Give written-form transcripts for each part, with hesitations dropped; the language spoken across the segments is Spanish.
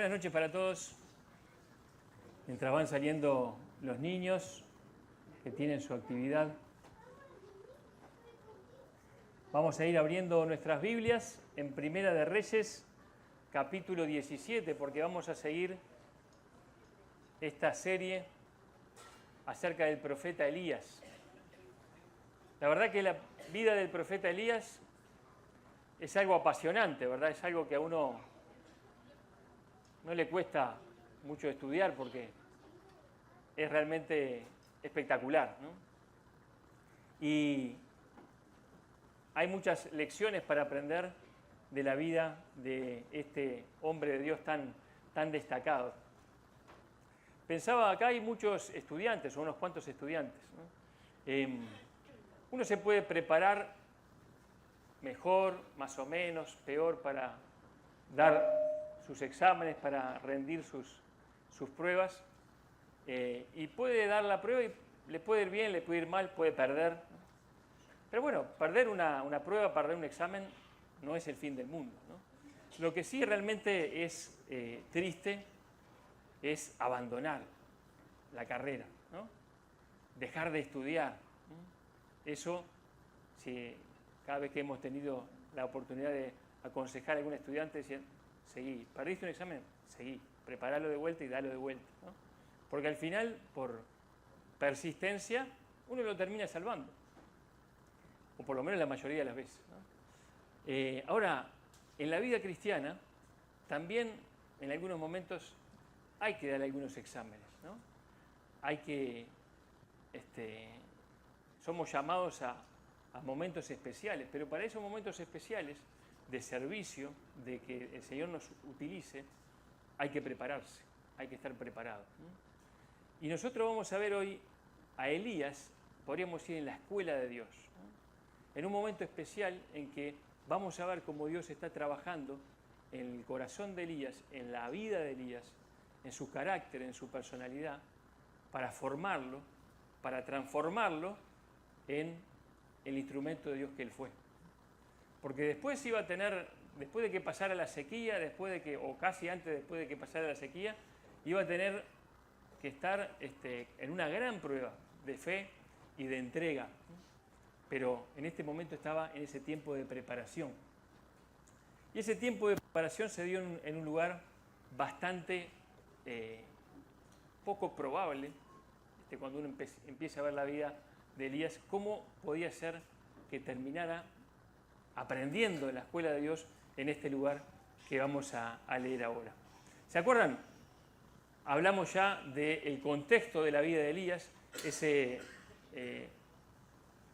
Buenas noches para todos. Mientras van saliendo los niños que tienen su actividad, vamos a ir abriendo nuestras Biblias en Primera de Reyes, capítulo 17, porque vamos a seguir esta serie acerca del profeta Elías. La verdad que la vida del profeta Elías es algo apasionante, ¿verdad? Es algo que a uno no le cuesta mucho estudiar porque es realmente espectacular, ¿no? Y hay muchas lecciones para aprender de la vida de este hombre de Dios tan destacado. Pensaba, acá hay muchos estudiantes, o unos cuantos estudiantes, ¿no? Uno se puede preparar mejor, más o menos, peor para dar sus exámenes, para rendir sus pruebas, y puede dar la prueba y le puede ir bien, le puede ir mal, puede perder. Pero bueno, perder una prueba, perder un examen no es el fin del mundo, ¿no? Lo que sí realmente es triste es abandonar la carrera, ¿no? Dejar de estudiar, ¿no? Eso, si cada vez que hemos tenido la oportunidad de aconsejar a algún estudiante, decían, seguí, perdiste un examen, seguí, preparalo de vuelta y dalo de vuelta, ¿no? Porque al final, por persistencia, uno lo termina salvando, o por lo menos la mayoría de las veces, ¿no? Ahora, en la vida cristiana, también en algunos momentos hay que dar algunos exámenes, ¿no? Hay que, somos llamados a momentos especiales, pero para esos momentos especiales de servicio, de que el Señor nos utilice, hay que prepararse, hay que estar preparado, ¿no? Y nosotros vamos a ver hoy a Elías, podríamos ir en la escuela de Dios, ¿no? En un momento especial en que vamos a ver cómo Dios está trabajando en el corazón de Elías, en la vida de Elías, en su carácter, en su personalidad, para formarlo, para transformarlo en el instrumento de Dios que él fue. Porque después iba a tener, después de que pasara la sequía, o casi antes después de que pasara la sequía, iba a tener que estar en una gran prueba de fe y de entrega. Pero en este momento estaba en ese tiempo de preparación. Y ese tiempo de preparación se dio en un lugar bastante poco probable, cuando uno empieza a ver la vida de Elías, cómo podía ser que terminara aprendiendo en la escuela de Dios en este lugar que vamos a leer ahora. ¿Se acuerdan? Hablamos ya del contexto de la vida de Elías, ese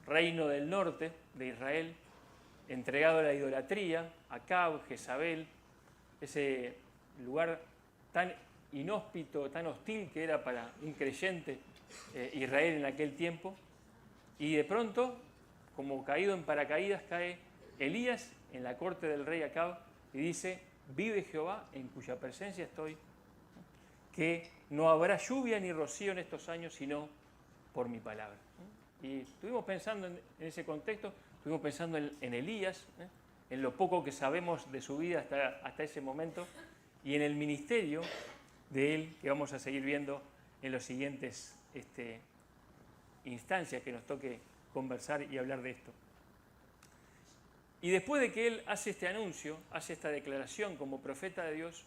reino del norte de Israel, entregado a la idolatría, Acab, Jezabel, ese lugar tan inhóspito, tan hostil que era para un creyente Israel en aquel tiempo. Y de pronto, como caído en paracaídas, cae Elías en la corte del rey Acab y dice, vive Jehová en cuya presencia estoy, que no habrá lluvia ni rocío en estos años, sino por mi palabra. Y estuvimos pensando en ese contexto, estuvimos pensando en Elías, en lo poco que sabemos de su vida hasta ese momento, y en el ministerio de él, que vamos a seguir viendo en los siguientes instancias que nos toque conversar y hablar de esto. Y después de que él hace este anuncio, hace esta declaración como profeta de Dios,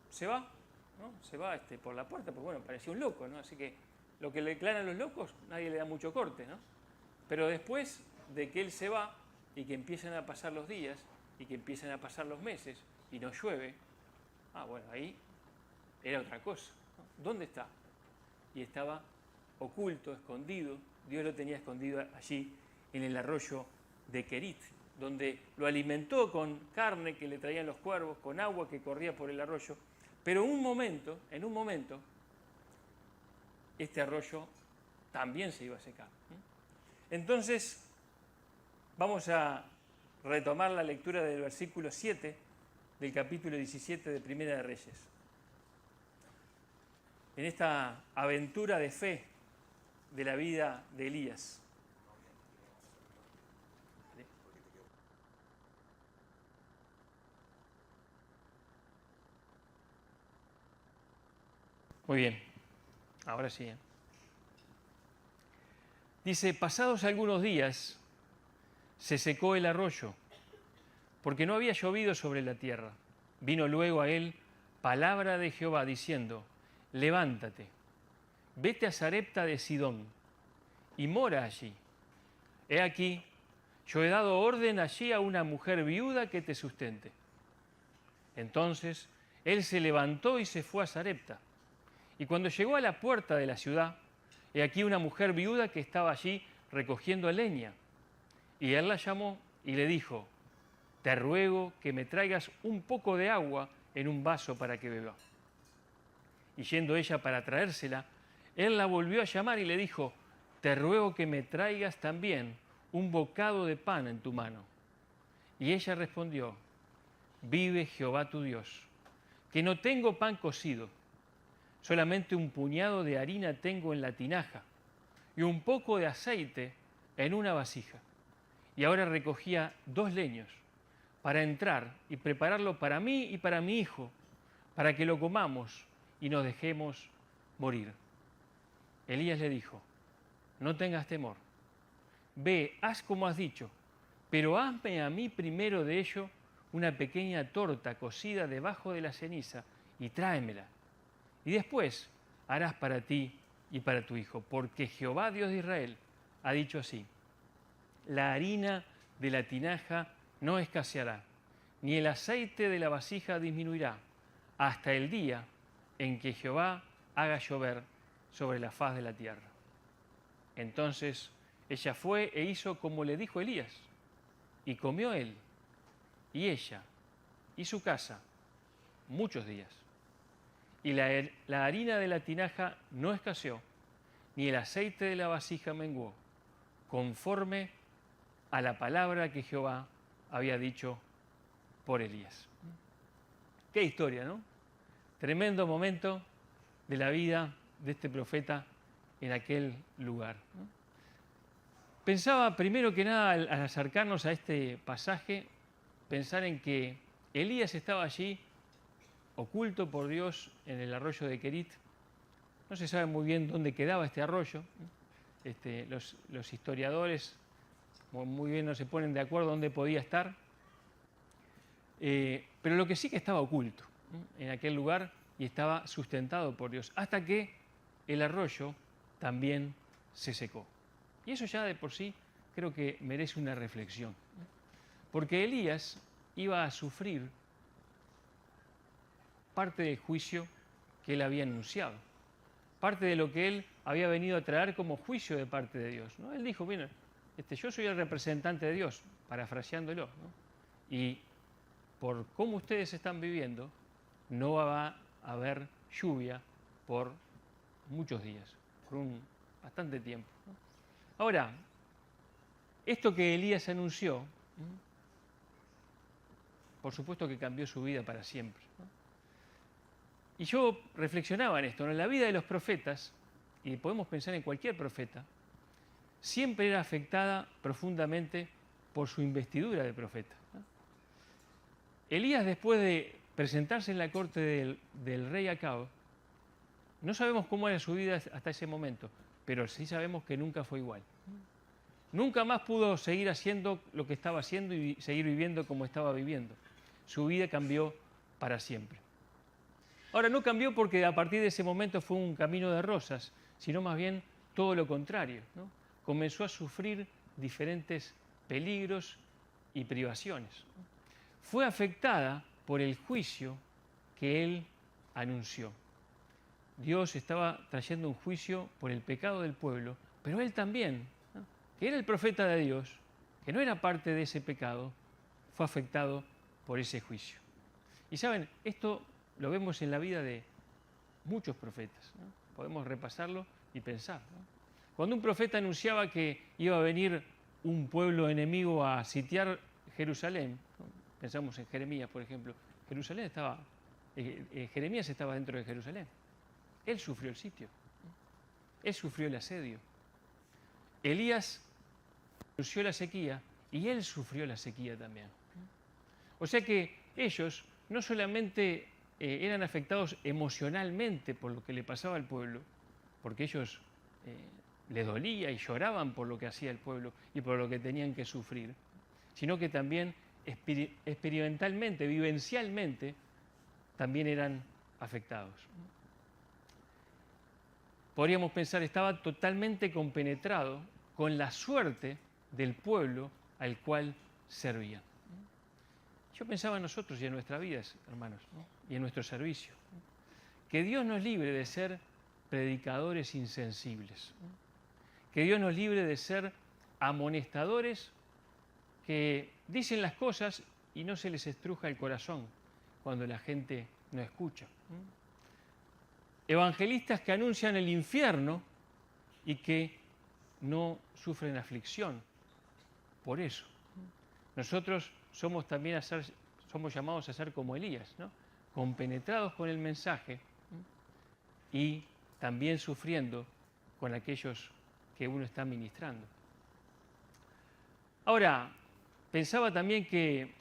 se va, ¿no? Se va por la puerta, porque bueno, parecía un loco, ¿no? Así que lo que le declaran los locos, nadie le da mucho corte, ¿no? Pero después de que él se va y que empiezan a pasar los días y que empiezan a pasar los meses y no llueve, bueno, ahí era otra cosa, ¿no? ¿Dónde está? Y estaba oculto, escondido. Dios lo tenía escondido allí en el arroyo de Querit, donde lo alimentó con carne que le traían los cuervos, con agua que corría por el arroyo. Pero en un momento, este arroyo también se iba a secar. Entonces, vamos a retomar la lectura del versículo 7 del capítulo 17 de Primera de Reyes. En esta aventura de fe de la vida de Elías. Muy bien, ahora sí. Dice, pasados algunos días se secó el arroyo, porque no había llovido sobre la tierra. Vino luego a él palabra de Jehová diciendo, levántate, vete a Sarepta de Sidón y mora allí. He aquí, yo he dado orden allí a una mujer viuda que te sustente. Entonces él se levantó y se fue a Sarepta. Y cuando llegó a la puerta de la ciudad, he aquí una mujer viuda que estaba allí recogiendo leña. Y él la llamó y le dijo, te ruego que me traigas un poco de agua en un vaso para que beba. Y yendo ella para traérsela, él la volvió a llamar y le dijo, te ruego que me traigas también un bocado de pan en tu mano. Y ella respondió, vive Jehová tu Dios, que no tengo pan cocido, solamente un puñado de harina tengo en la tinaja y un poco de aceite en una vasija. Y ahora recogía 2 leños para entrar y prepararlo para mí y para mi hijo, para que lo comamos y nos dejemos morir. Elías le dijo, no tengas temor, ve, haz como has dicho, pero hazme a mí primero de ello una pequeña torta cocida debajo de la ceniza y tráemela. Y después harás para ti y para tu hijo, porque Jehová Dios de Israel ha dicho así, la harina de la tinaja no escaseará, ni el aceite de la vasija disminuirá, hasta el día en que Jehová haga llover sobre la faz de la tierra. Entonces ella fue e hizo como le dijo Elías, y comió él, y ella, y su casa, muchos días. Y la harina de la tinaja no escaseó, ni el aceite de la vasija menguó, conforme a la palabra que Jehová había dicho por Elías. Qué historia, ¿no? Tremendo momento de la vida de este profeta en aquel lugar, ¿no? Pensaba primero que nada al acercarnos a este pasaje, pensar en que Elías estaba allí oculto por Dios en el arroyo de Querit. No se sabe muy bien dónde quedaba este arroyo. Los historiadores muy bien no se ponen de acuerdo dónde podía estar. Pero lo que sí que estaba oculto, ¿no?, en aquel lugar y estaba sustentado por Dios, hasta que el arroyo también se secó. Y eso ya de por sí creo que merece una reflexión, ¿no? Porque Elías iba a sufrir parte del juicio que él había anunciado, parte de lo que él había venido a traer como juicio de parte de Dios, ¿no? Él dijo, mira, yo soy el representante de Dios, parafraseándolo, ¿no? Y por cómo ustedes están viviendo, no va a haber lluvia por muchos días, por bastante tiempo, ¿no? Ahora, esto que Elías anunció, ¿no?, por supuesto que cambió su vida para siempre, ¿no? Y yo reflexionaba en esto, ¿no? En la vida de los profetas, y podemos pensar en cualquier profeta, siempre era afectada profundamente por su investidura de profeta, ¿no? Elías, después de presentarse en la corte del rey Acab, no sabemos cómo era su vida hasta ese momento, pero sí sabemos que nunca fue igual. Nunca más pudo seguir haciendo lo que estaba haciendo y seguir viviendo como estaba viviendo. Su vida cambió para siempre. Ahora, no cambió porque a partir de ese momento fue un camino de rosas, sino más bien todo lo contrario, ¿no? Comenzó a sufrir diferentes peligros y privaciones. Fue afectada por el juicio que él anunció. Dios estaba trayendo un juicio por el pecado del pueblo, pero él también, ¿no?, que era el profeta de Dios, que no era parte de ese pecado, fue afectado por ese juicio. Y saben, esto lo vemos en la vida de muchos profetas, ¿no? Podemos repasarlo y pensar, ¿no? Cuando un profeta anunciaba que iba a venir un pueblo enemigo a sitiar Jerusalén, ¿no?, pensamos en Jeremías, por ejemplo. Jeremías estaba dentro de Jerusalén. Él sufrió el sitio, ¿no? Él sufrió el asedio. Elías anunció la sequía y él sufrió la sequía también. O sea que ellos no solamente eran afectados emocionalmente por lo que le pasaba al pueblo, porque ellos les dolía y lloraban por lo que hacía el pueblo y por lo que tenían que sufrir, sino que también experimentalmente, vivencialmente, también eran afectados. Podríamos pensar, estaba totalmente compenetrado con la suerte del pueblo al cual servían. Yo pensaba en nosotros y en nuestras vidas, hermanos, ¿no? Y en nuestro servicio. Que Dios nos libre de ser predicadores insensibles. Que Dios nos libre de ser amonestadores que dicen las cosas y no se les estruja el corazón cuando la gente no escucha. Evangelistas que anuncian el infierno y que no sufren aflicción por eso. Nosotros somos también somos llamados a ser como Elías, ¿no? Compenetrados con el mensaje y también sufriendo con aquellos que uno está ministrando. Ahora, pensaba también que,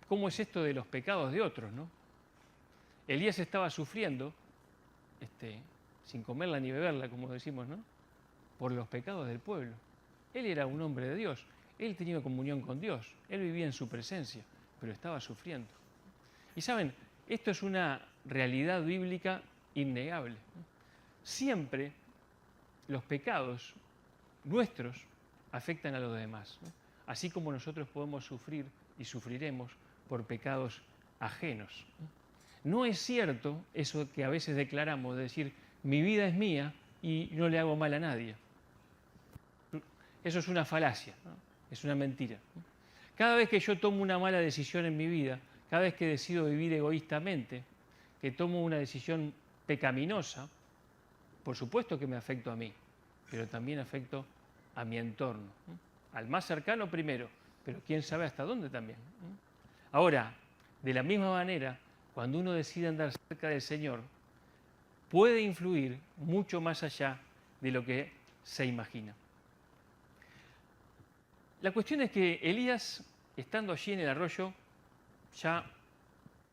¿cómo es esto de los pecados de otros, no? Elías estaba sufriendo, sin comerla ni beberla, como decimos, ¿no? Por los pecados del pueblo. Él era un hombre de Dios, él tenía comunión con Dios, él vivía en su presencia, pero estaba sufriendo. Y saben, esto es una realidad bíblica innegable. Siempre los pecados nuestros afectan a los demás, ¿no? Así como nosotros podemos sufrir y sufriremos por pecados ajenos. No es cierto eso que a veces declaramos, de decir, mi vida es mía y no le hago mal a nadie. Eso es una falacia, ¿no? Es una mentira. Cada vez que yo tomo una mala decisión en mi vida, cada vez que decido vivir egoístamente, que tomo una decisión pecaminosa, por supuesto que me afecto a mí, pero también afecto a mi entorno. Al más cercano primero, pero quién sabe hasta dónde también. Ahora, de la misma manera, cuando uno decide andar cerca del Señor, puede influir mucho más allá de lo que se imagina. La cuestión es que Elías, estando allí en el arroyo, ya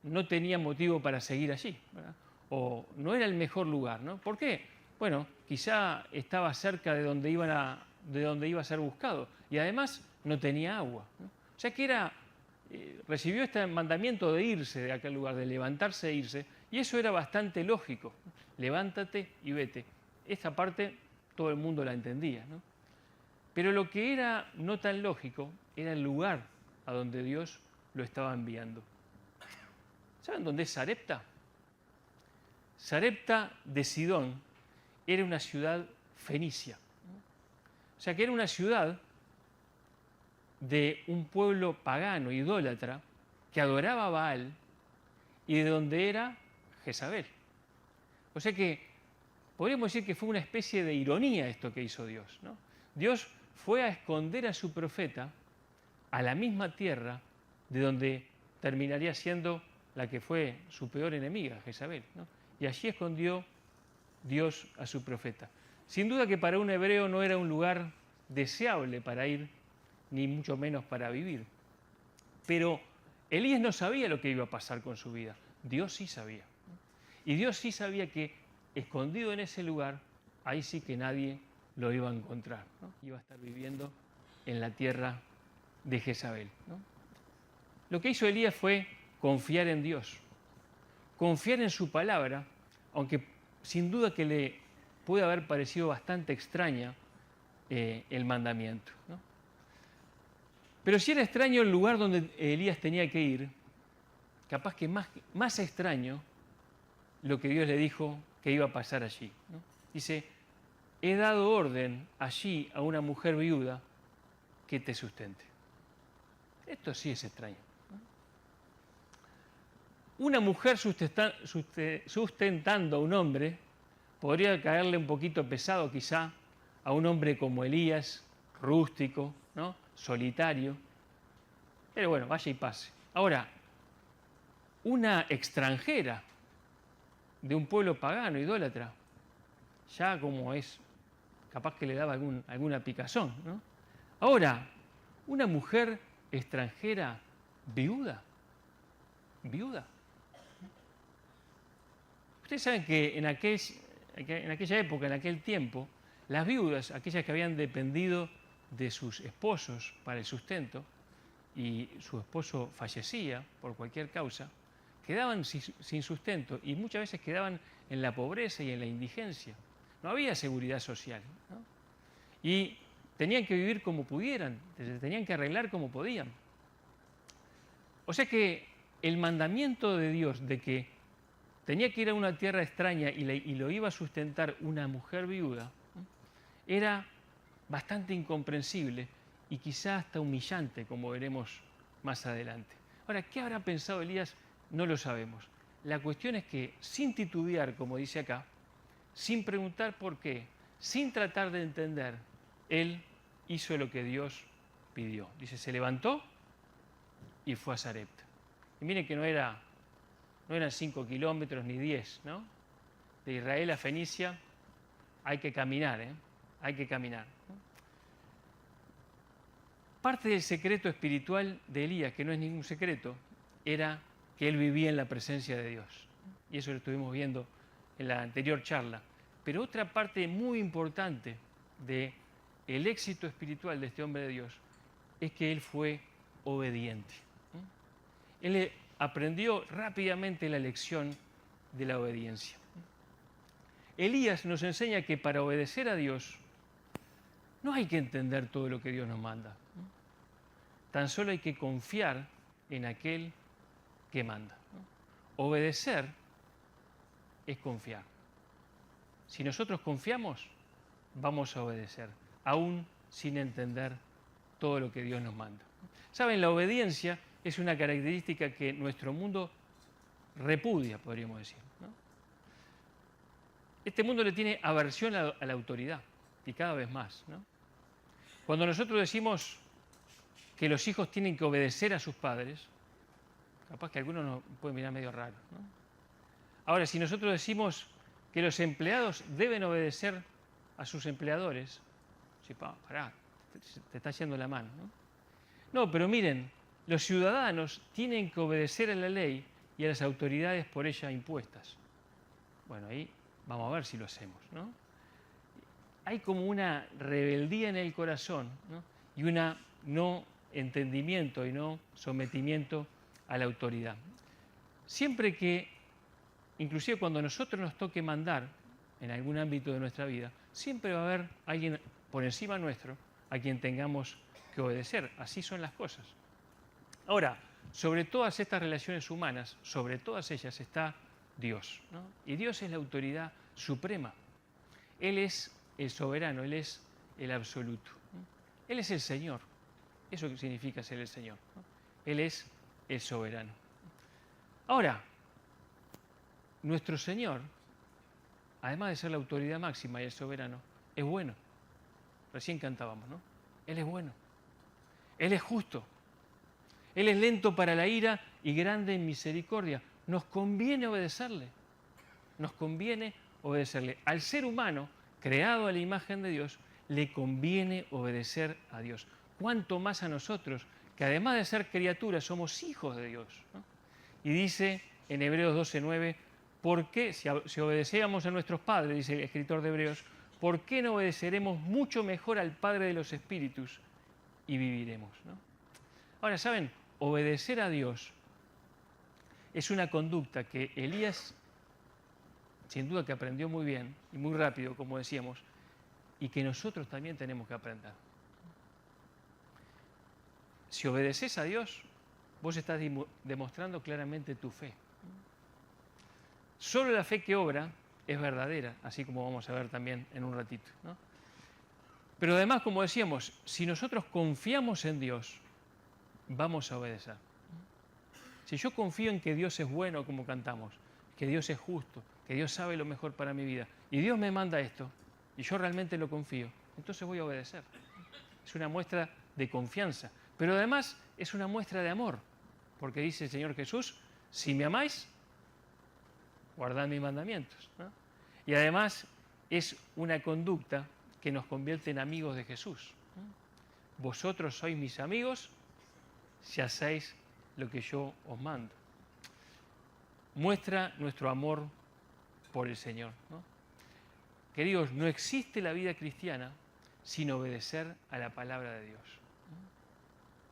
no tenía motivo para seguir allí, ¿verdad? O no era el mejor lugar, ¿no? ¿Por qué? Bueno, quizá estaba cerca de donde iba a ser buscado y además no tenía agua, ¿no? O sea que recibió este mandamiento de irse de aquel lugar, de levantarse e irse, y eso era bastante lógico. Levántate y vete. Esta parte todo el mundo la entendía, ¿no? Pero lo que era no tan lógico era el lugar a donde Dios lo estaba enviando. ¿Saben dónde es Sarepta? Sarepta de Sidón era una ciudad fenicia. O sea que era una ciudad de un pueblo pagano, idólatra, que adoraba a Baal y de donde era Jezabel. O sea que podríamos decir que fue una especie de ironía esto que hizo Dios, ¿no? Dios fue a esconder a su profeta a la misma tierra de donde terminaría siendo la que fue su peor enemiga, Jezabel, ¿no? Y allí escondió Dios a su profeta. Sin duda que para un hebreo no era un lugar deseable para ir, ni mucho menos para vivir. Pero Elías no sabía lo que iba a pasar con su vida. Dios sí sabía. Y Dios sí sabía que escondido en ese lugar, ahí sí que nadie lo iba a encontrar, ¿no? Iba a estar viviendo en la tierra de Jezabel, ¿no? Lo que hizo Elías fue confiar en Dios, confiar en su palabra, aunque sin duda que le puede haber parecido bastante extraña el mandamiento, ¿no? Pero si era extraño el lugar donde Elías tenía que ir, capaz que más extraño lo que Dios le dijo que iba a pasar allí, ¿no? Dice, he dado orden allí a una mujer viuda que te sustente. Esto sí es extraño, ¿no? Una mujer sustentando a un hombre podría caerle un poquito pesado quizá a un hombre como Elías, rústico, ¿no? Solitario. Pero bueno, vaya y pase. Ahora, una extranjera de un pueblo pagano, idólatra, ya como es, capaz que le daba alguna picazón, ¿no? Ahora, una mujer extranjera viuda. Ustedes saben que en aquella época, en aquel tiempo, las viudas, aquellas que habían dependido de sus esposos para el sustento, y su esposo fallecía por cualquier causa, quedaban sin sustento y muchas veces quedaban en la pobreza y en la indigencia. No había seguridad social, ¿no? Y tenían que vivir como pudieran, tenían que arreglar como podían. O sea que el mandamiento de Dios de que tenía que ir a una tierra extraña y lo iba a sustentar una mujer viuda, ¿no?, era bastante incomprensible y quizá hasta humillante, como veremos más adelante. Ahora, ¿qué habrá pensado Elías? No lo sabemos. La cuestión es que, sin titubear, como dice acá, sin preguntar por qué, sin tratar de entender, él hizo lo que Dios pidió. Dice, se levantó y fue a Sarepta. Y miren que no eran 5 kilómetros ni 10, ¿no? De Israel a Fenicia hay que caminar, ¿eh? Hay que caminar, ¿no? Parte del secreto espiritual de Elías, que no es ningún secreto, era que él vivía en la presencia de Dios. Y eso lo estuvimos viendo en la anterior charla. Pero otra parte muy importante del éxito espiritual de este hombre de Dios es que él fue obediente. Él aprendió rápidamente la lección de la obediencia. Elías nos enseña que para obedecer a Dios no hay que entender todo lo que Dios nos manda. Tan solo hay que confiar en aquel que manda. Obedecer es confiar. Si nosotros confiamos, vamos a obedecer, aún sin entender todo lo que Dios nos manda. ¿Saben? La obediencia es una característica que nuestro mundo repudia, podríamos decir, ¿no? Este mundo le tiene aversión a la autoridad, y cada vez más, ¿no? Cuando nosotros decimos que los hijos tienen que obedecer a sus padres, capaz que algunos nos pueden mirar medio raro, ¿no? Ahora, si nosotros decimos que los empleados deben obedecer a sus empleadores, sí, pará, te está yendo la mano, ¿no? No, pero miren, los ciudadanos tienen que obedecer a la ley y a las autoridades por ella impuestas. Bueno, ahí vamos a ver si lo hacemos, ¿no? Hay como una rebeldía en el corazón, ¿no?, y una no entendimiento y no sometimiento a la autoridad. Siempre que, inclusive cuando a nosotros nos toque mandar en algún ámbito de nuestra vida, siempre va a haber alguien por encima nuestro a quien tengamos que obedecer. Así son las cosas. Ahora, sobre todas estas relaciones humanas, sobre todas ellas está Dios, ¿no? Y Dios es la autoridad suprema. Él es el soberano, Él es el absoluto, ¿no? Él es el Señor. Eso significa ser el Señor, ¿no? Él es el soberano. Ahora, nuestro Señor, además de ser la autoridad máxima y el soberano, es bueno. Recién cantábamos, ¿no? Él es bueno. Él es justo. Él es lento para la ira y grande en misericordia. Nos conviene obedecerle. Nos conviene obedecerle. Al ser humano, creado a la imagen de Dios, le conviene obedecer a Dios. Cuánto más a nosotros, que además de ser criaturas, somos hijos de Dios, ¿no? Y dice en Hebreos 12:9, ¿por qué, si obedecíamos a nuestros padres, dice el escritor de Hebreos, ¿por qué no obedeceremos mucho mejor al Padre de los Espíritus y viviremos, ¿no? Ahora, ¿saben? Obedecer a Dios es una conducta que Elías, sin duda que aprendió muy bien y muy rápido, como decíamos, y que nosotros también tenemos que aprender. Si obedeces a Dios, vos estás demostrando claramente tu fe. Solo la fe que obra es verdadera, así como vamos a ver también en un ratito, ¿no? Pero además, como decíamos, si nosotros confiamos en Dios, vamos a obedecer. Si yo confío en que Dios es bueno, como cantamos, que Dios es justo, que Dios sabe lo mejor para mi vida, y Dios me manda esto, y yo realmente lo confío, entonces voy a obedecer. Es una muestra de confianza, pero además es una muestra de amor, porque dice el Señor Jesús, si me amáis, guardad mis mandamientos, ¿no? Y además es una conducta que nos convierte en amigos de Jesús. Vosotros sois mis amigos si hacéis lo que yo os mando. Muestra nuestro amor por el Señor, ¿no? Queridos, no existe la vida cristiana sin obedecer a la palabra de Dios.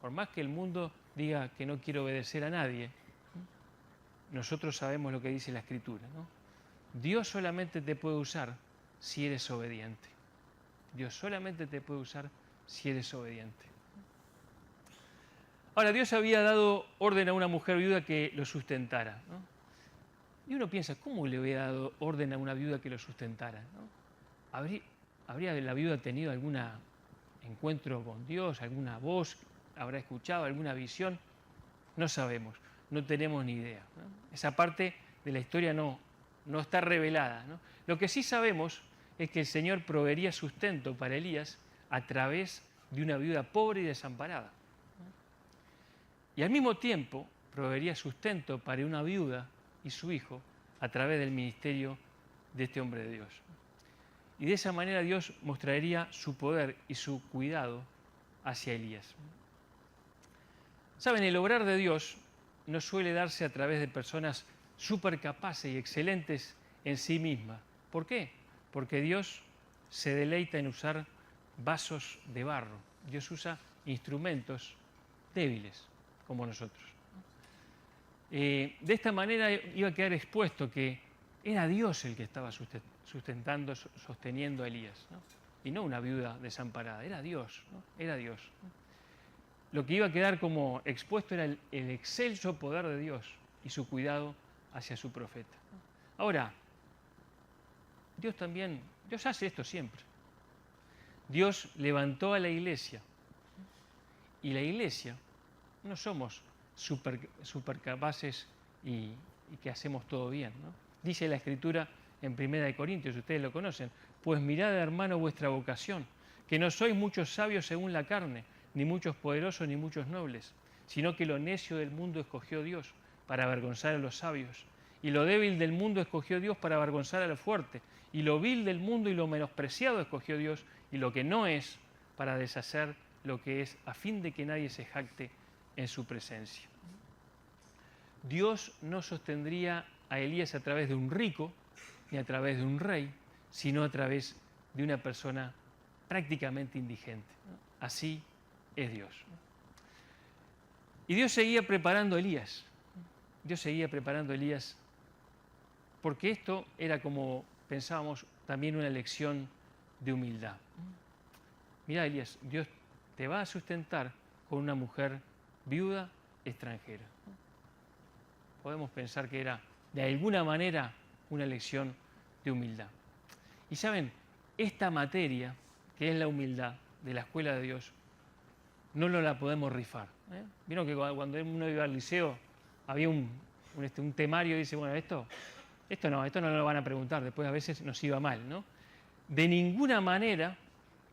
Por más que el mundo diga que no quiere obedecer a nadie, nosotros sabemos lo que dice la Escritura, ¿no? Dios solamente te puede usar si eres obediente. Dios solamente te puede usar si eres obediente. Ahora, Dios había dado orden a una mujer viuda que lo sustentara, ¿no? Y uno piensa, ¿cómo le había dado orden a una viuda que lo sustentara, ¿no? ¿Habría la viuda tenido algún encuentro con Dios, alguna voz, habrá escuchado alguna visión? No sabemos, no tenemos ni idea, ¿no? Esa parte de la historia no está revelada, ¿no? Lo que sí sabemos es que el Señor proveería sustento para Elías a través de una viuda pobre y desamparada. Y al mismo tiempo proveería sustento para una viuda y su hijo a través del ministerio de este hombre de Dios. Y de esa manera Dios mostraría su poder y su cuidado hacia Elías. Saben, el obrar de Dios no suele darse a través de personas súper capaces y excelentes en sí mismas. ¿Por qué? Porque Dios se deleita en usar vasos de barro. Dios usa instrumentos débiles como nosotros. De esta manera iba a quedar expuesto que era Dios el que estaba sustentando, sosteniendo a Elías, ¿no? Y no una viuda desamparada, era Dios, ¿no? Era Dios, ¿no? Lo que iba a quedar como expuesto era el excelso poder de Dios y su cuidado hacia su profeta. Ahora, Dios hace esto siempre. Dios levantó a la iglesia y la iglesia no somos super capaces y que hacemos todo bien, ¿no? Dice la Escritura en 1 Corintios, ustedes lo conocen, pues mirad, hermano, vuestra vocación, que no sois muchos sabios según la carne, ni muchos poderosos, ni muchos nobles, sino que lo necio del mundo escogió Dios para avergonzar a los sabios, y lo débil del mundo escogió Dios para avergonzar a lo fuerte, y lo vil del mundo y lo menospreciado escogió Dios, y lo que no es, para deshacer lo que es, a fin de que nadie se jacte en su presencia. Dios no sostendría a Elías a través de un rico, ni a través de un rey, sino a través de una persona prácticamente indigente. Así es Dios. Y Dios seguía preparando a Elías. Dios seguía preparando a Elías porque esto era, como pensábamos, también una lección de humildad. Mirá, Elías, Dios te va a sustentar con una mujer viuda extranjera. Podemos pensar que era, de alguna manera, una lección de humildad. Y saben, esta materia, que es la humildad de la escuela de Dios, no nos la podemos rifar, ¿eh? Vieron que cuando uno iba al liceo había un temario y dice, bueno, esto no lo van a preguntar, después a veces nos iba mal, ¿no? De ninguna manera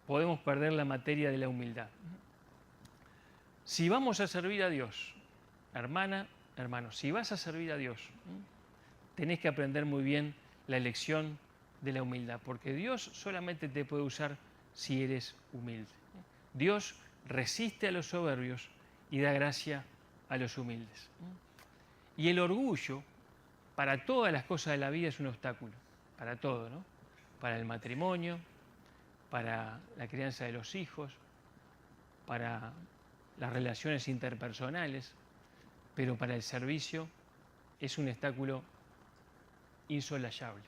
podemos perder la materia de la humildad. Si vamos a servir a Dios, hermana, hermano, si vas a servir a Dios, tenés que aprender muy bien la lección de la humildad, porque Dios solamente te puede usar si eres humilde. Dios resiste a los soberbios y da gracia a los humildes. Y el orgullo, para todas las cosas de la vida, es un obstáculo, para todo, ¿no? Para el matrimonio, para la crianza de los hijos, para las relaciones interpersonales, pero para el servicio es un obstáculo insolayable.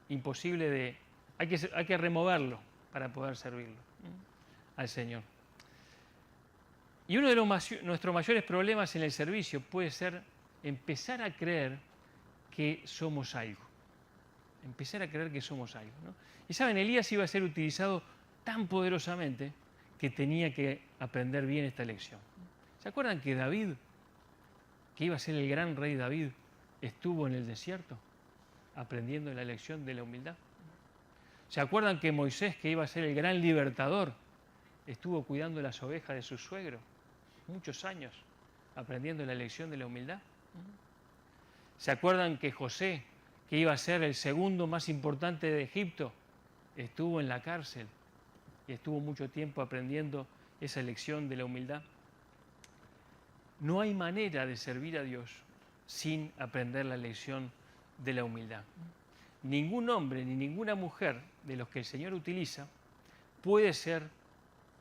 Imposible de... Hay que removerlo para poder servirlo al Señor. Y uno de nuestros mayores problemas en el servicio puede ser empezar a creer que somos algo. Empezar a creer que somos algo, ¿no? Y saben, Elías iba a ser utilizado tan poderosamente que tenía que aprender bien esta lección. ¿Se acuerdan que David, que iba a ser el gran rey David, estuvo en el desierto aprendiendo la lección de la humildad? ¿Se acuerdan que Moisés, que iba a ser el gran libertador, estuvo cuidando las ovejas de su suegro muchos años aprendiendo la lección de la humildad? ¿Se acuerdan que José, que iba a ser el segundo más importante de Egipto, estuvo en la cárcel y estuvo mucho tiempo aprendiendo esa lección de la humildad? No hay manera de servir a Dios sin aprender la lección de la humildad. Ningún hombre ni ninguna mujer de los que el Señor utiliza puede ser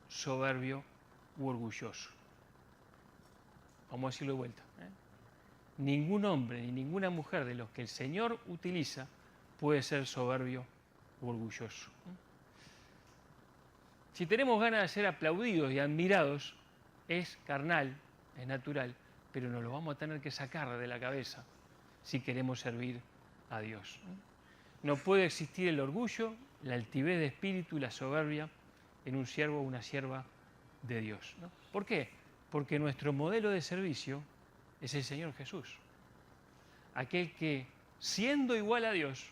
soberbio u orgulloso. Vamos a decirlo de vuelta. Ningún hombre ni ninguna mujer de los que el Señor utiliza puede ser soberbio u orgulloso. Si tenemos ganas de ser aplaudidos y admirados, es carnal, es natural, pero nos lo vamos a tener que sacar de la cabeza si queremos servir a Dios. No puede existir el orgullo, la altivez de espíritu y la soberbia en un siervo o una sierva de Dios. ¿Por qué? Porque nuestro modelo de servicio es el Señor Jesús. Aquel que, siendo igual a Dios,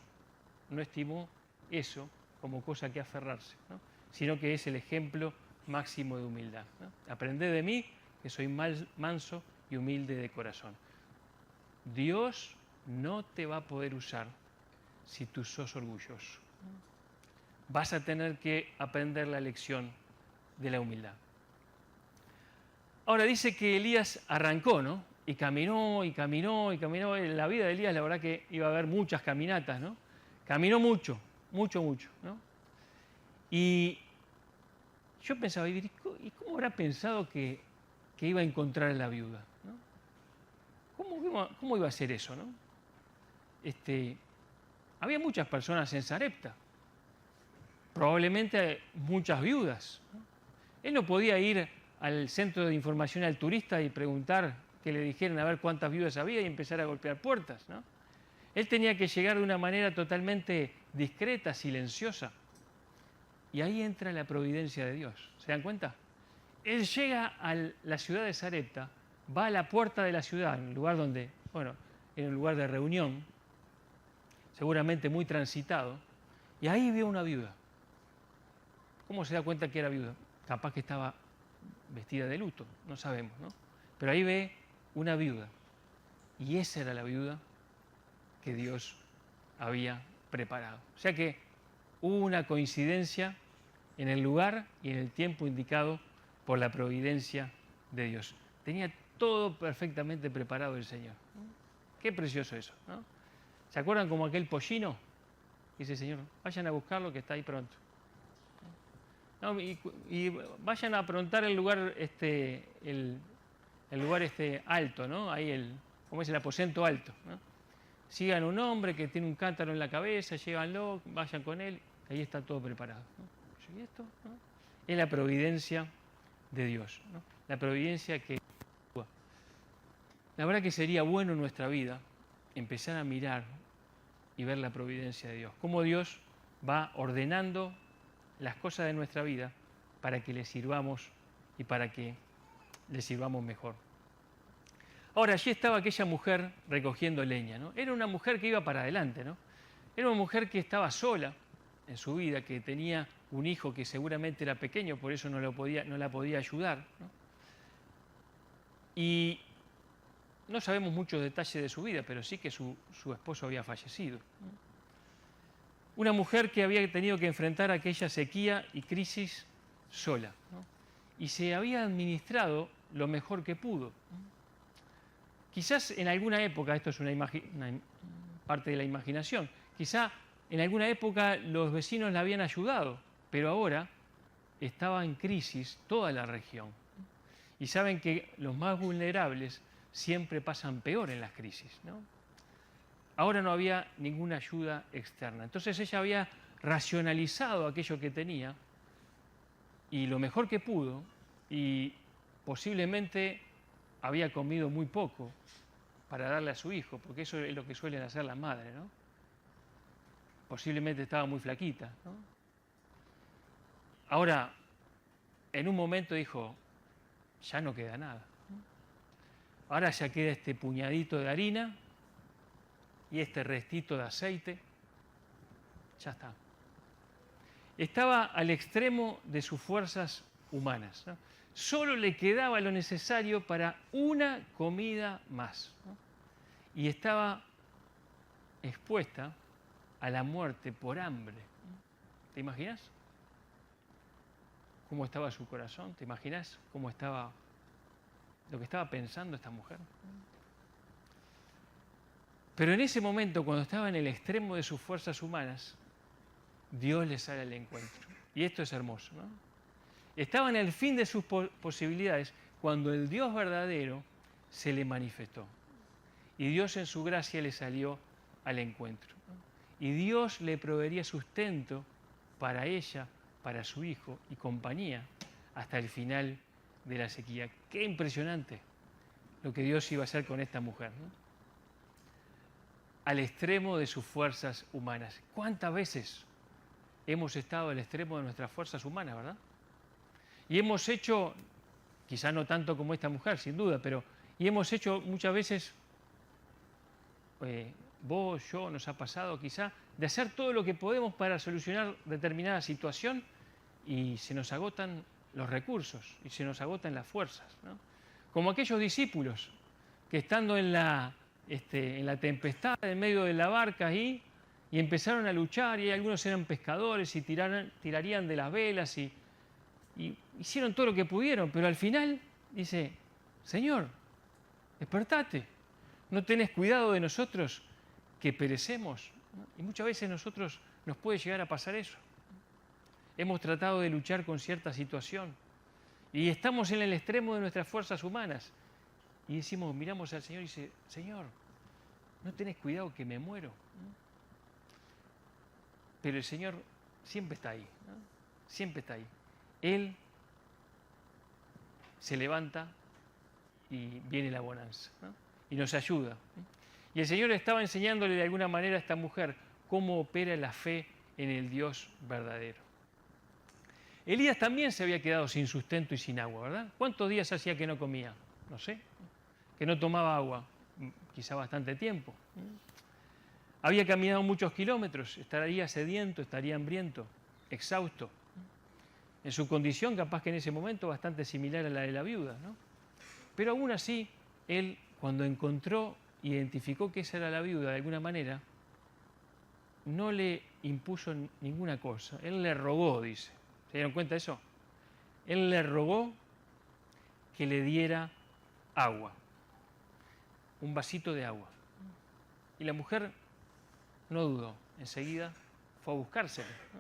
no estimó eso como cosa que aferrarse, ¿no? Sino que es el ejemplo máximo de humildad, ¿no? Aprended de mí, que soy manso y humilde de corazón. Dios no te va a poder usar si tú sos orgulloso. Vas a tener que aprender la lección de la humildad. Ahora dice que Elías arrancó, ¿no? Y caminó, y caminó, y caminó. En la vida de Elías, la verdad que iba a haber muchas caminatas, ¿no? Caminó mucho, mucho, mucho, ¿no? Y yo pensaba, ¿y cómo habrá pensado que iba a encontrar a la viuda, ¿no? ¿Cómo iba a ser eso, no? Había muchas personas en Sarepta, probablemente muchas viudas, ¿no? Él no podía ir al centro de información al turista y preguntar que le dijeran a ver cuántas viudas había y empezar a golpear puertas, ¿no? Él tenía que llegar de una manera totalmente discreta, silenciosa. Y ahí entra la providencia de Dios. ¿Se dan cuenta? Él llega a la ciudad de Sarepta, va a la puerta de la ciudad, en un lugar donde, bueno, en un lugar de reunión, seguramente muy transitado, y ahí ve una viuda. ¿Cómo se da cuenta que era viuda? Capaz que estaba vestida de luto, no sabemos, ¿no? Pero ahí ve una viuda. Y esa era la viuda que Dios había preparado. O sea que hubo una coincidencia en el lugar y en el tiempo indicado por la providencia de Dios. Tenía todo perfectamente preparado el Señor. Qué precioso eso, ¿no? ¿Se acuerdan como aquel pollino? Dice, Señor, vayan a buscarlo que está ahí pronto. No, y vayan a aprontar el lugar, el lugar alto, ¿no? Ahí como es el aposento alto, ¿no? Sigan un hombre que tiene un cántaro en la cabeza, llévanlo, vayan con él, ahí está todo preparado, ¿no? ¿Y esto? ¿No? Es la providencia de Dios, ¿no? La providencia que... La verdad que sería bueno en nuestra vida empezar a mirar y ver la providencia de Dios. Cómo Dios va ordenando las cosas de nuestra vida para que le sirvamos y para que le sirvamos mejor. Ahora, allí estaba aquella mujer recogiendo leña, ¿no? Era una mujer que iba para adelante, ¿no? Era una mujer que estaba sola en su vida, que tenía un hijo que seguramente era pequeño, por eso no la podía ayudar, ¿no? Y no sabemos muchos detalles de su vida, pero sí que su esposo había fallecido. Una mujer que había tenido que enfrentar aquella sequía y crisis sola, ¿no? Y se había administrado lo mejor que pudo. Quizás en alguna época, esto es una parte de la imaginación, quizá en alguna época los vecinos la habían ayudado, pero ahora estaba en crisis toda la región. Y saben que los más vulnerables siempre pasan peor en las crisis, ¿no? Ahora no había ninguna ayuda externa. Entonces ella había racionalizado aquello que tenía y lo mejor que pudo, y posiblemente había comido muy poco para darle a su hijo, porque eso es lo que suelen hacer las madres, ¿no? Posiblemente estaba muy flaquita, ¿no? Ahora, en un momento dijo, ya no queda nada. Ahora ya queda este puñadito de harina y este restito de aceite. Ya está. Estaba al extremo de sus fuerzas humanas, ¿no? Solo le quedaba lo necesario para una comida más, ¿no? Y estaba expuesta a la muerte por hambre. ¿Te imaginas cómo estaba su corazón? ¿Te imaginas cómo estaba, lo que estaba pensando esta mujer? Pero en ese momento, cuando estaba en el extremo de sus fuerzas humanas, Dios le sale al encuentro. Y esto es hermoso, ¿no? Estaba en el fin de sus posibilidades cuando el Dios verdadero se le manifestó. Y Dios en su gracia le salió al encuentro, ¿no? Y Dios le proveería sustento para ella, para su hijo y compañía hasta el final de la sequía. Qué impresionante lo que Dios iba a hacer con esta mujer, ¿no? Al extremo de sus fuerzas humanas. ¿Cuántas veces hemos estado al extremo de nuestras fuerzas humanas, verdad? Y hemos hecho, quizá no tanto como esta mujer, sin duda, pero y hemos hecho muchas veces, vos, yo, nos ha pasado quizá, de hacer todo lo que podemos para solucionar determinada situación y se nos agotan los recursos y se nos agotan las fuerzas, ¿no? Como aquellos discípulos que estando en la tempestad, en medio de la barca ahí, y empezaron a luchar, y algunos eran pescadores y tirarían de las velas y hicieron todo lo que pudieron, pero al final dice, Señor, despertate, ¿no tenés cuidado de nosotros que perecemos? Y muchas veces nosotros nos puede llegar a pasar eso. Hemos tratado de luchar con cierta situación y estamos en el extremo de nuestras fuerzas humanas y decimos, miramos al Señor y dice, Señor, ¿no tenés cuidado que me muero? Pero el Señor siempre está ahí, ¿no? Siempre está ahí. Él se levanta y viene la bonanza, ¿no? Y nos ayuda, ¿no? Y el Señor estaba enseñándole de alguna manera a esta mujer cómo opera la fe en el Dios verdadero. Elías también se había quedado sin sustento y sin agua, ¿verdad? ¿Cuántos días hacía que no comía? No sé. Que no tomaba agua, quizá bastante tiempo. Había caminado muchos kilómetros, estaría sediento, estaría hambriento, exhausto. En su condición, capaz que en ese momento, bastante similar a la de la viuda, ¿no? Pero aún así, él, cuando encontró, identificó que esa era la viuda de alguna manera, no le impuso ninguna cosa. Él le rogó, dice. ¿Se dieron cuenta de eso? Él le rogó que le diera agua, un vasito de agua. Y la mujer no dudó, enseguida fue a buscárselo, ¿no?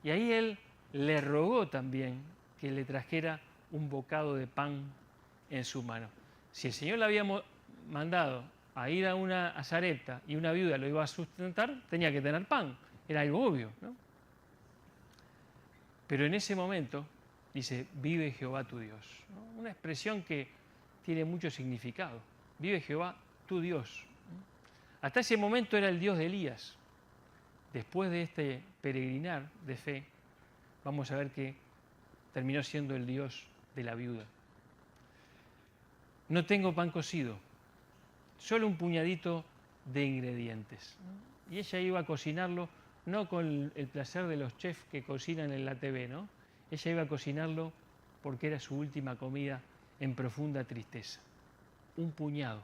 Y ahí él le rogó también que le trajera un bocado de pan en su mano. Si el Señor le había mandado a ir a una Sarepta y una viuda lo iba a sustentar, tenía que tener pan, era algo obvio, ¿no? Pero en ese momento dice, vive Jehová tu Dios, ¿no? Una expresión que tiene mucho significado. Vive Jehová tu Dios. Hasta ese momento era el Dios de Elías. Después de este peregrinar de fe, vamos a ver que terminó siendo el Dios de la viuda. No tengo pan cocido, solo un puñadito de ingredientes. Y ella iba a cocinarlo, no con el placer de los chefs que cocinan en la TV, ¿no? Ella iba a cocinarlo porque era su última comida en profunda tristeza. Un puñado,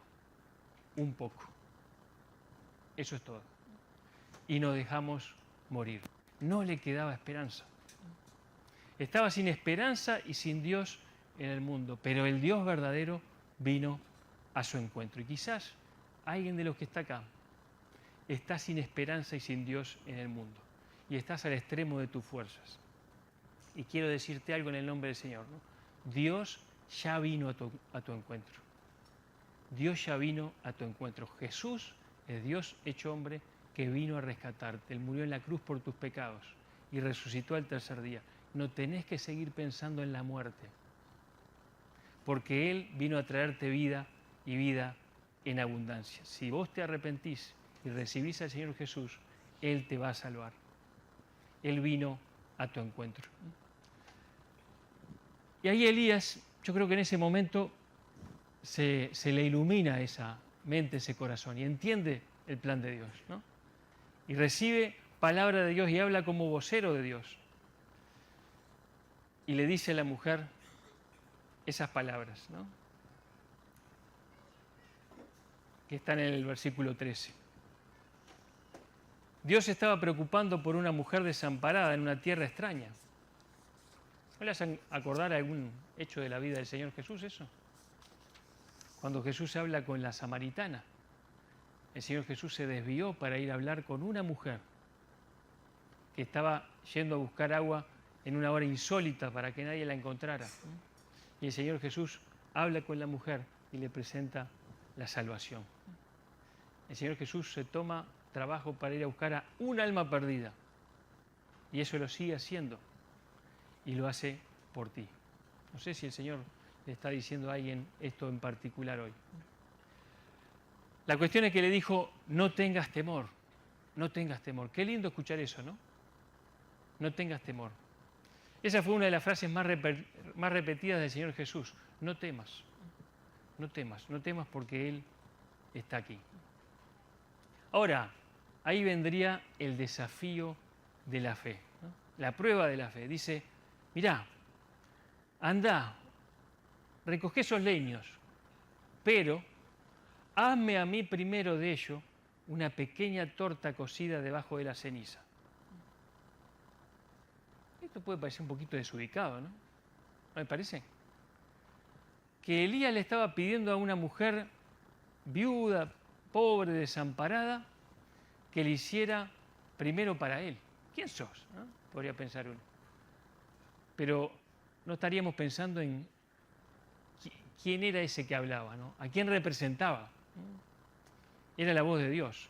un poco. Eso es todo. Y nos dejamos morir. No le quedaba esperanza. Estaba sin esperanza y sin Dios en el mundo, pero el Dios verdadero vino a su encuentro. Y quizás alguien de los que está acá está sin esperanza y sin Dios en el mundo. Y estás al extremo de tus fuerzas. Y quiero decirte algo en el nombre del Señor, ¿no? Dios ya vino a tu encuentro. Dios ya vino a tu encuentro. Jesús es Dios hecho hombre que vino a rescatarte. Él murió en la cruz por tus pecados y resucitó al tercer día. No tenés que seguir pensando en la muerte, porque Él vino a traerte vida y vida en abundancia. Si vos te arrepentís y recibís al Señor Jesús, Él te va a salvar. Él vino a tu encuentro. Y ahí Elías, yo creo que en ese momento se le ilumina esa mente, ese corazón, y entiende el plan de Dios, ¿no? Y recibe palabra de Dios y habla como vocero de Dios. Y le dice a la mujer esas palabras, ¿no? Que están en el versículo 13. Dios se estaba preocupando por una mujer desamparada en una tierra extraña. ¿No le hacen acordar algún hecho de la vida del Señor Jesús eso? Cuando Jesús habla con la samaritana el Señor Jesús se desvió para ir a hablar con una mujer que estaba yendo a buscar agua en una hora insólita para que nadie la encontrara. Y el Señor Jesús habla con la mujer y le presenta la salvación. El Señor Jesús se toma trabajo para ir a buscar a un alma perdida. Y eso lo sigue haciendo. Y lo hace por ti. No sé si el Señor le está diciendo a alguien esto en particular hoy. La cuestión es que le dijo, no tengas temor, no tengas temor. Qué lindo escuchar eso, ¿no? No tengas temor. Esa fue una de las frases más repetidas del Señor Jesús. No temas, no temas, no temas porque Él está aquí. Ahora, ahí vendría el desafío de la fe, ¿no? La prueba de la fe. Dice, mirá, anda, recoge esos leños, pero hazme a mí primero de ello una pequeña torta cocida debajo de la ceniza. Esto puede parecer un poquito desubicado, ¿no? ¿No me parece? Que Elías le estaba pidiendo a una mujer viuda, pobre, desamparada, que le hiciera primero para él. ¿Quién sos? ¿No? Podría pensar uno. Pero no estaríamos pensando en quién era ese que hablaba, ¿no? ¿A quién representaba? Era la voz de Dios.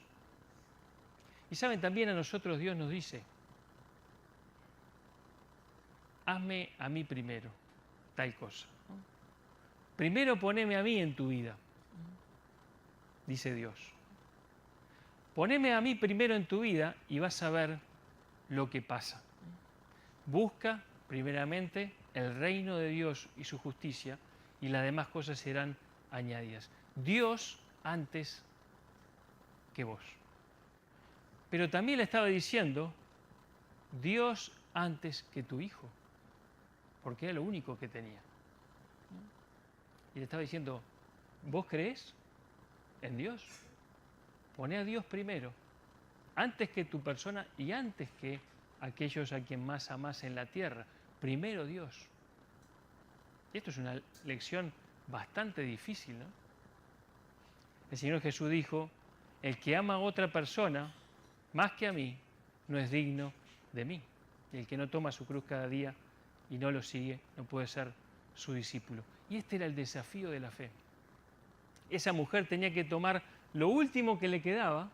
Y saben, también a nosotros Dios nos dice, hazme a mí primero tal cosa, ¿no? Primero poneme a mí en tu vida, dice Dios. Poneme a mí primero en tu vida y vas a ver lo que pasa. Busca primeramente el reino de Dios y su justicia y las demás cosas serán añadidas. Dios antes que vos. Pero también le estaba diciendo, Dios antes que tu hijo, porque era lo único que tenía. Y le estaba diciendo, ¿vos creés en Dios? Poné a Dios primero, antes que tu persona y antes que aquellos a quien más amás en la tierra. Primero Dios. Y esto es una lección bastante difícil, ¿no? El Señor Jesús dijo, el que ama a otra persona más que a mí, no es digno de mí. Y el que no toma su cruz cada día y no lo sigue, no puede ser su discípulo. Y este era el desafío de la fe. Esa mujer tenía que tomar lo último que le quedaba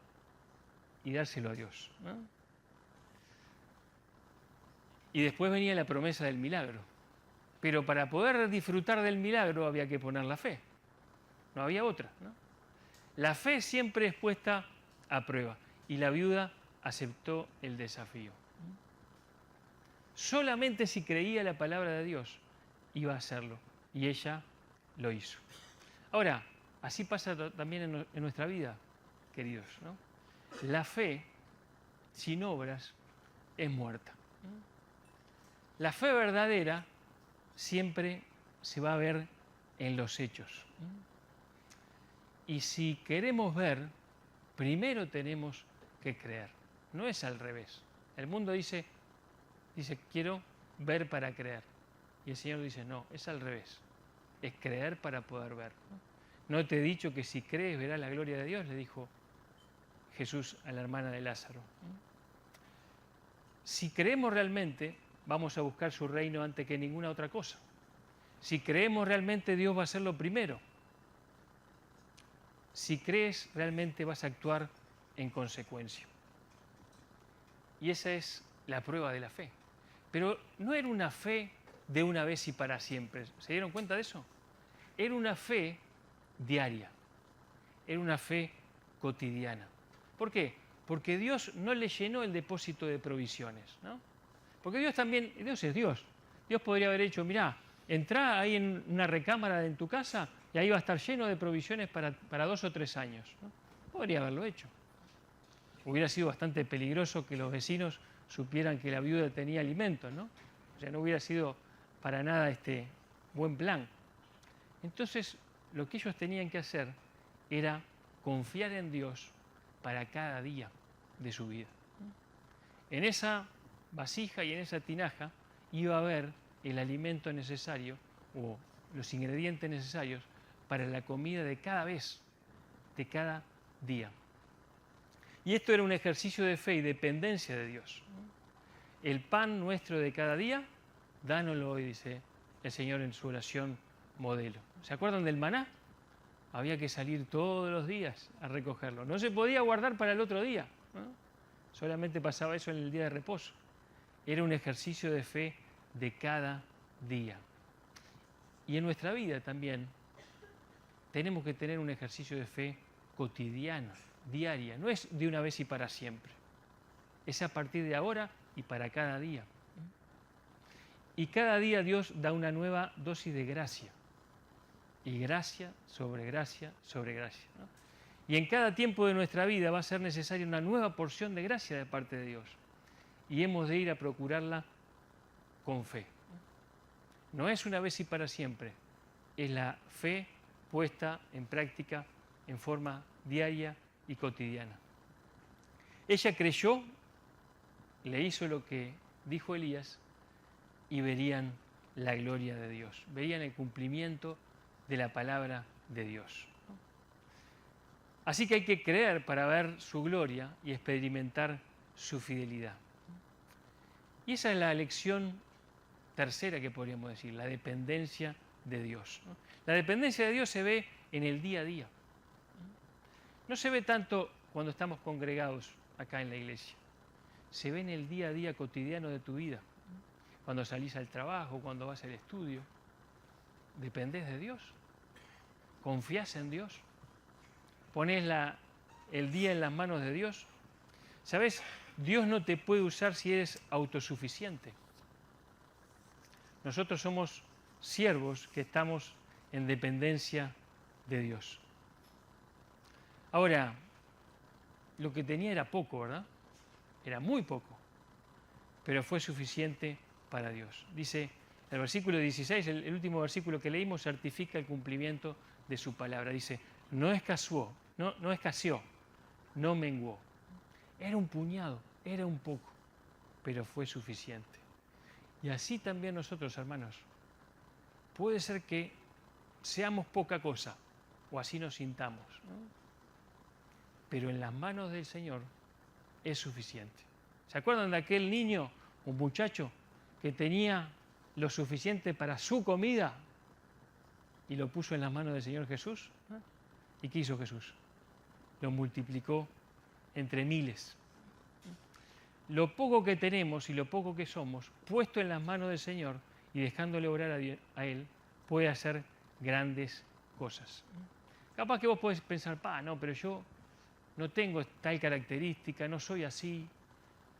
y dárselo a Dios, ¿no? Y después venía la promesa del milagro. Pero para poder disfrutar del milagro había que poner la fe. No había otra, ¿no? La fe siempre es puesta a prueba y la viuda aceptó el desafío. Solamente si creía la palabra de Dios iba a hacerlo y ella lo hizo. Ahora, así pasa también en nuestra vida, queridos, ¿no? La fe sin obras es muerta. La fe verdadera siempre se va a ver en los hechos. Y si queremos ver, primero tenemos que creer. No es al revés. El mundo dice, quiero ver para creer. Y el Señor dice, no, es al revés. Es creer para poder ver. ¿No te he dicho que si crees verás la gloria de Dios? Le dijo Jesús a la hermana de Lázaro. Si creemos realmente, vamos a buscar su reino antes que ninguna otra cosa. Si creemos realmente, Dios va a hacerlo primero. Si crees, realmente vas a actuar en consecuencia. Y esa es la prueba de la fe. Pero no era una fe de una vez y para siempre. ¿Se dieron cuenta de eso? Era una fe diaria. Era una fe cotidiana. ¿Por qué? Porque Dios no le llenó el depósito de provisiones, ¿no? Porque Dios también, Dios es Dios. Dios podría haber hecho, mirá, entrá ahí en una recámara en tu casa y ahí va a estar lleno de provisiones para 2 o 3 años, ¿no? Podría haberlo hecho. Hubiera sido bastante peligroso que los vecinos supieran que la viuda tenía alimentos, ¿no? O sea, no hubiera sido para nada buen plan. Entonces, lo que ellos tenían que hacer era confiar en Dios para cada día de su vida. En esa vasija y en esa tinaja iba a haber el alimento necesario o los ingredientes necesarios para la comida de cada vez, de cada día. Y esto era un ejercicio de fe y dependencia de Dios. El pan nuestro de cada día, dánoslo hoy, dice el Señor en su oración modelo. ¿Se acuerdan del maná? Había que salir todos los días a recogerlo. No se podía guardar para el otro día, ¿no? Solamente pasaba eso en el día de reposo. Era un ejercicio de fe de cada día. Y en nuestra vida también tenemos que tener un ejercicio de fe cotidiano, diaria. No es de una vez y para siempre. Es a partir de ahora y para cada día. Y cada día Dios da una nueva dosis de gracia. Y gracia sobre gracia sobre gracia, ¿no? Y en cada tiempo de nuestra vida va a ser necesaria una nueva porción de gracia de parte de Dios. Y hemos de ir a procurarla con fe. No es una vez y para siempre. Es la fe puesta en práctica en forma diaria y cotidiana. Ella creyó, le hizo lo que dijo Elías y verían la gloria de Dios. Verían el cumplimiento de la palabra de Dios. Así que hay que creer para ver su gloria y experimentar su fidelidad. Y esa es la lección tercera que podríamos decir, la dependencia de Dios. La dependencia de Dios se ve en el día a día. No se ve tanto cuando estamos congregados acá en la iglesia. Se ve en el día a día cotidiano de tu vida. Cuando salís al trabajo, cuando vas al estudio. ¿Dependés de Dios? ¿Confías en Dios? ¿Ponés el día en las manos de Dios? ¿Sabes? Dios no te puede usar si eres autosuficiente. Nosotros somos siervos que estamos en dependencia de Dios. Ahora, lo que tenía era poco, ¿verdad? Era muy poco, pero fue suficiente para Dios. Dice el versículo 16, el último versículo que leímos, certifica el cumplimiento de su palabra. Dice, no escaseó, no menguó. Era un puñado, era un poco, pero fue suficiente. Y así también nosotros, hermanos, puede ser que seamos poca cosa, o así nos sintamos, ¿no? Pero en las manos del Señor es suficiente. ¿Se acuerdan de aquel niño o muchacho que tenía lo suficiente para su comida y lo puso en las manos del Señor Jesús? ¿Y qué hizo Jesús? Lo multiplicó entre miles. Lo poco que tenemos y lo poco que somos, puesto en las manos del Señor y dejándole orar a Él, puede hacer grandes cosas. Capaz que vos podés pensar, no, pero yo no tengo tal característica, no soy así,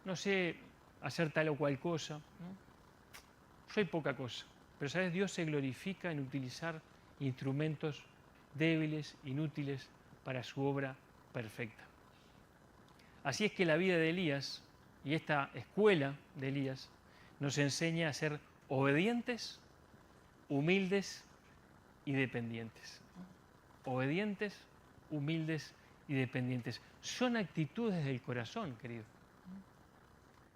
no sé hacer tal o cual cosa, ¿no? Soy poca cosa. Pero, ¿sabes? Dios se glorifica en utilizar instrumentos débiles, inútiles, para su obra perfecta. Así es que la vida de Elías y esta escuela de Elías nos enseña a ser obedientes, humildes y dependientes. Obedientes, humildes y dependientes. Son actitudes del corazón, querido.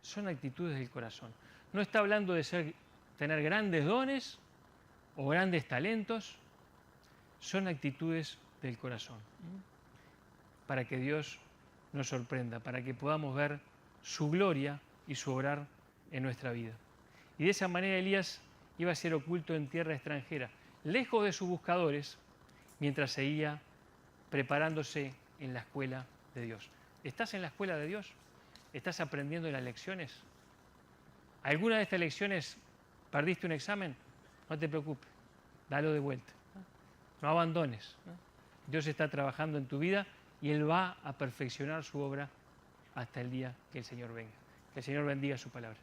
Son actitudes del corazón. No está hablando de tener grandes dones o grandes talentos. Son actitudes del corazón. Para que Dios nos sorprenda, para que podamos ver su gloria y su obrar en nuestra vida. Y de esa manera Elías iba a ser oculto en tierra extranjera, lejos de sus buscadores, mientras seguía preparándose en la escuela de Dios. ¿Estás en la escuela de Dios? ¿Estás aprendiendo las lecciones? ¿Alguna de estas lecciones perdiste un examen? No te preocupes, dalo de vuelta. No abandones. Dios está trabajando en tu vida y Él va a perfeccionar su obra hasta el día que el Señor venga. Que el Señor bendiga su palabra.